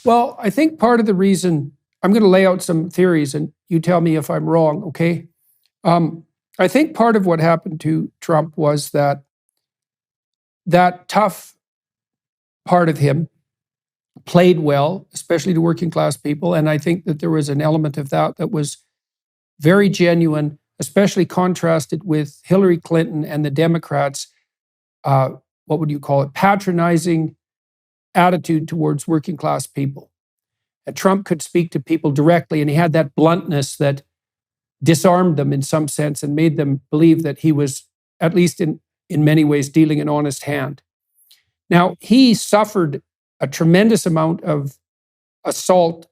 Well, I think part of the reason, I'm going to lay out some theories and you tell me if I'm wrong, okay? I think part of what happened to Trump was that tough part of him played well, especially to working class people. And I think that there was an element of that was very genuine, especially contrasted with Hillary Clinton and the Democrats, what would you call it, patronizing attitude towards working class people. And Trump could speak to people directly, and he had that bluntness that disarmed them in some sense and made them believe that he was, at least in many ways, dealing an honest hand. Now, he suffered a tremendous amount of assault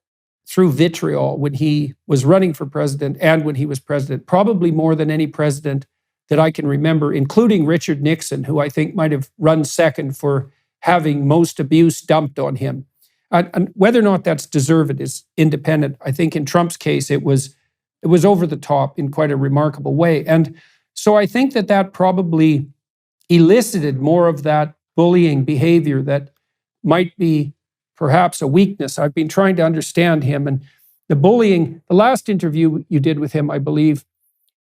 through vitriol when he was running for president and when he was president, probably more than any president that I can remember, including Richard Nixon, who I think might have run second for having most abuse dumped on him. And whether or not that's deserved is independent. I think in Trump's case, it was over the top in quite a remarkable way. And so I think that probably elicited more of that bullying behavior that might be perhaps a weakness. I've been trying to understand him. And the bullying, the last interview you did with him, I believe,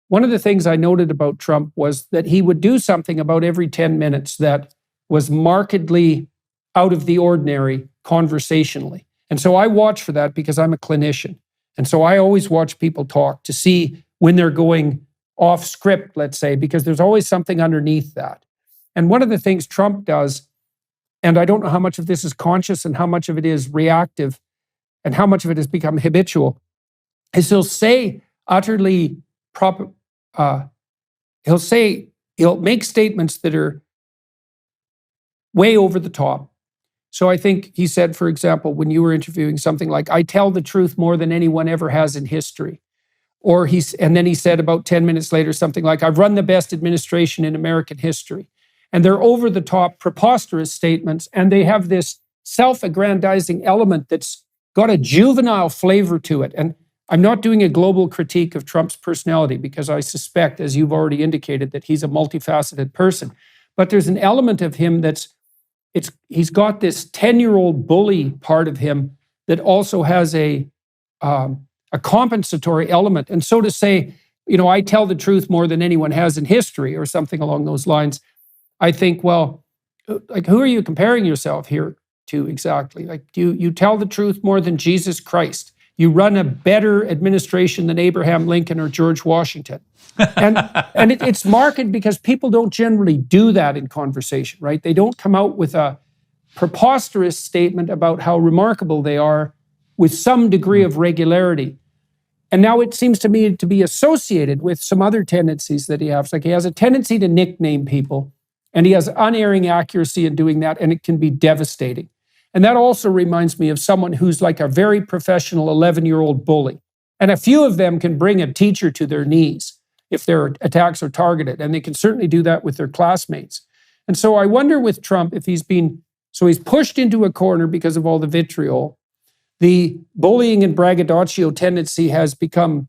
one of the things I noted about Trump was that he would do something about every 10 minutes that was markedly out of the ordinary conversationally. And so I watch for that because I'm a clinician. And so I always watch people talk to see when they're going off script, let's say, because there's always something underneath that. And one of the things Trump does, and I don't know how much of this is conscious and how much of it is reactive and how much of it has become habitual, is he'll say utterly proper, he'll make statements that are way over the top. So I think he said, for example, when you were interviewing something like, I tell the truth more than anyone ever has in history. And then he said about 10 minutes later, something like, I've run the best administration in American history. And they're over the top, preposterous statements. And they have this self-aggrandizing element that's got a juvenile flavor to it. And I'm not doing a global critique of Trump's personality because I suspect, as you've already indicated, that he's a multifaceted person. But there's an element of him he's got this 10-year-old bully part of him that also has a compensatory element. And so to say, I tell the truth more than anyone has in history or something along those lines, I think, well, like, who are you comparing yourself here to exactly? Like, you tell the truth more than Jesus Christ. You run a better administration than Abraham Lincoln or George Washington. And it's marked because people don't generally do that in conversation, right? They don't come out with a preposterous statement about how remarkable they are with some degree of regularity. And now it seems to me to be associated with some other tendencies that he has. Like, he has a tendency to nickname people, and he has unerring accuracy in doing that, and it can be devastating. And that also reminds me of someone who's like a very professional 11-year-old bully. And a few of them can bring a teacher to their knees if their attacks are targeted. And they can certainly do that with their classmates. And so I wonder with Trump if he's pushed into a corner because of all the vitriol. The bullying and braggadocio tendency has become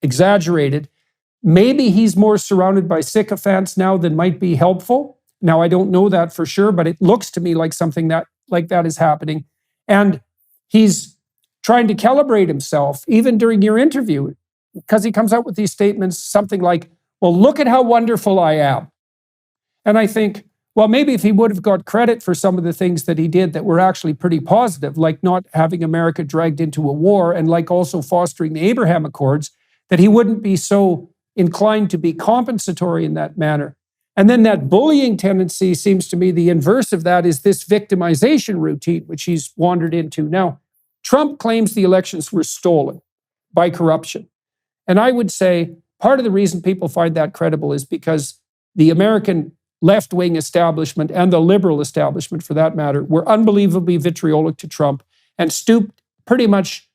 exaggerated. Maybe he's more surrounded by sycophants now than might be helpful. Now, I don't know that for sure, but it looks to me like something like that is happening. And he's trying to calibrate himself, even during your interview, because he comes out with these statements, something like, well, look at how wonderful I am. And I think, well, maybe if he would have got credit for some of the things that he did that were actually pretty positive, like not having America dragged into a war and like also fostering the Abraham Accords, that he wouldn't be so inclined to be compensatory in that manner. And then that bullying tendency seems to me the inverse of that is this victimization routine, which he's wandered into. Now, Trump claims the elections were stolen by corruption. And I would say part of the reason people find that credible is because the American left-wing establishment and the liberal establishment, for that matter, were unbelievably vitriolic to Trump and stooped pretty much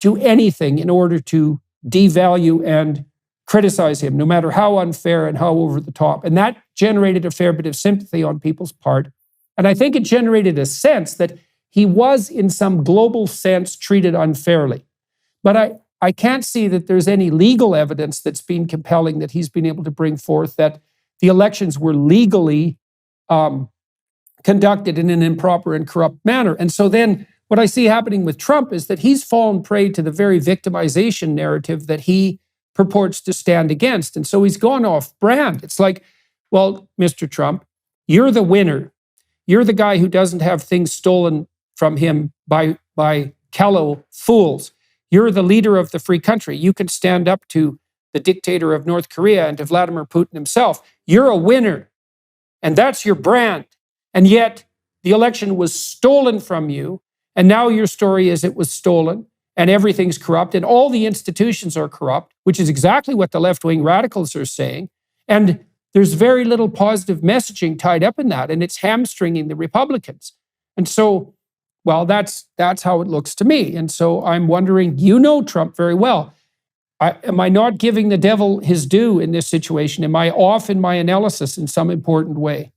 to anything in order to devalue and criticize him, no matter how unfair and how over the top. And that generated a fair bit of sympathy on people's part. And I think it generated a sense that he was, in some global sense, treated unfairly. But I can't see that there's any legal evidence that's been compelling that he's been able to bring forth that the elections were legally conducted in an improper and corrupt manner. And so then what I see happening with Trump is that he's fallen prey to the very victimization narrative that he purports to stand against. And so he's gone off brand. It's like, well, Mr. Trump, you're the winner. You're the guy who doesn't have things stolen from him by callow fools. You're the leader of the free country. You can stand up to the dictator of North Korea and to Vladimir Putin himself. You're a winner. And that's your brand. And yet the election was stolen from you. And now your story is it was stolen and everything's corrupt and all the institutions are corrupt, which is exactly what the left-wing radicals are saying. And there's very little positive messaging tied up in that, and it's hamstringing the Republicans. And so, well, that's how it looks to me. And so I'm wondering, you know Trump very well. Am I not giving the devil his due in this situation? Am I off in my analysis in some important way?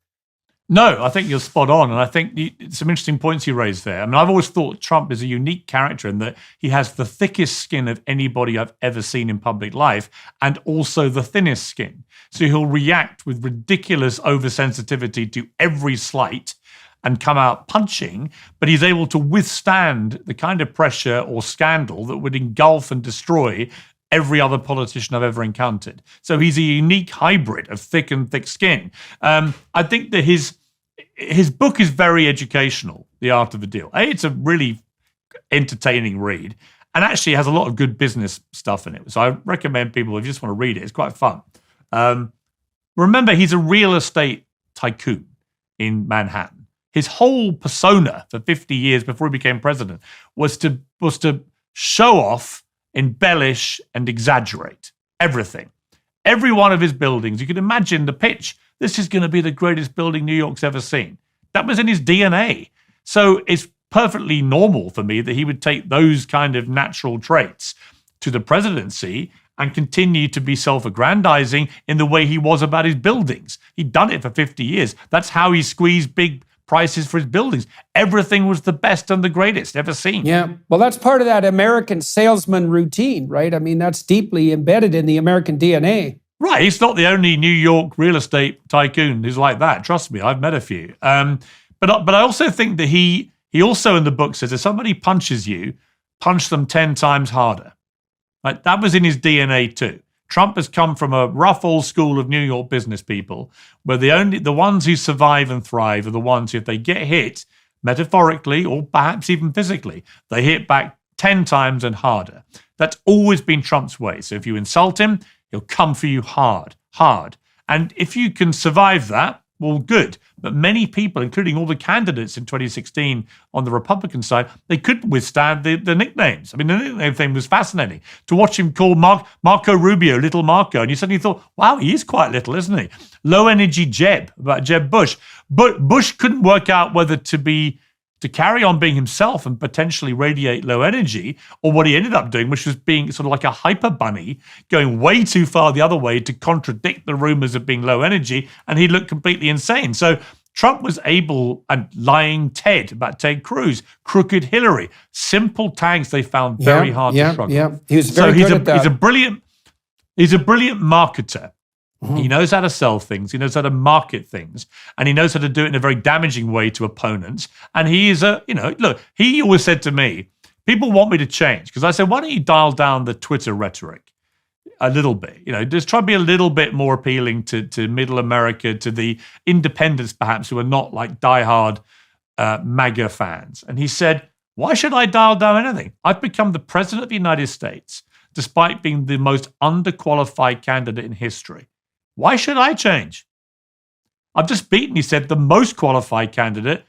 No, I think you're spot on. And I think some interesting points you raised there. I mean, I've always thought Trump is a unique character in that he has the thickest skin of anybody I've ever seen in public life and also the thinnest skin. So he'll react with ridiculous oversensitivity to every slight and come out punching, but he's able to withstand the kind of pressure or scandal that would engulf and destroy every other politician I've ever encountered. So he's a unique hybrid of thick and thick skin. I think that his book is very educational, The Art of the Deal. It's a really entertaining read and actually has a lot of good business stuff in it. So I recommend people, if you just want to read it, it's quite fun. Remember, he's a real estate tycoon in Manhattan. His whole persona for 50 years before he became president was to show off, embellish, and exaggerate everything. Every one of his buildings, you can imagine the pitch. This is going to be the greatest building New York's ever seen. That was in his DNA. So it's perfectly normal for me that he would take those kind of natural traits to the presidency and continue to be self-aggrandizing in the way he was about his buildings. He'd done it for 50 years. That's how he squeezed big prices for his buildings. Everything was the best and the greatest ever seen. Yeah, well, that's part of that American salesman routine, right? I mean, that's deeply embedded in the American DNA. Right, he's not the only New York real estate tycoon who's like that. Trust me, I've met a few. But I also think that he also in the book says if somebody punches you, punch them 10 times harder. Right, that was in his DNA too. Trump has come from a rough old school of New York business people where the ones who survive and thrive are the ones who, if they get hit, metaphorically or perhaps even physically, they hit back 10 times and harder. That's always been Trump's way. So if you insult him, he'll come for you hard. And if you can survive that, well, good. But many people, including all the candidates in 2016 on the Republican side, they couldn't withstand the nicknames. I mean, the nickname thing was fascinating. To watch him call Marco Rubio Little Marco, and you suddenly thought, wow, he is quite little, isn't he? Low energy Jeb, about Jeb Bush. But Bush couldn't work out whether to carry on being himself and potentially radiate low energy, or what he ended up doing, which was being sort of like a hyper bunny, going way too far the other way to contradict the rumors of being low energy, and he looked completely insane. So Trump was able, and lying Ted about Ted Cruz, crooked Hillary, simple tags they found very hard to struggle. Yeah, he was very good at that. He's a brilliant marketer. Mm-hmm. He knows how to sell things. He knows how to market things. And he knows how to do it in a very damaging way to opponents. And he is look, he always said to me, people want me to change. Because I said, why don't you dial down the Twitter rhetoric a little bit? Just try to be a little bit more appealing to middle America, to the independents perhaps, who are not like diehard MAGA fans. And he said, why should I dial down anything? I've become the president of the United States, despite being the most underqualified candidate in history. Why should I change? I've just beaten, he said, the most qualified candidate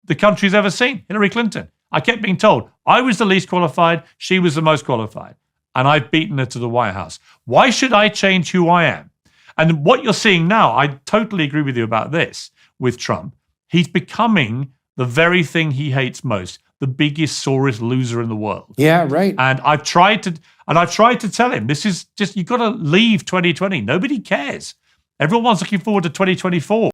the country's ever seen, Hillary Clinton. I kept being told I was the least qualified, she was the most qualified, and I've beaten her to the White House. Why should I change who I am? And what you're seeing now, I totally agree with you about this with Trump. He's becoming the very thing he hates most, the biggest, sorest loser in the world. Yeah, right. And I've tried to tell him, this is just, you've got to leave 2020. Nobody cares. Everyone's looking forward to 2024.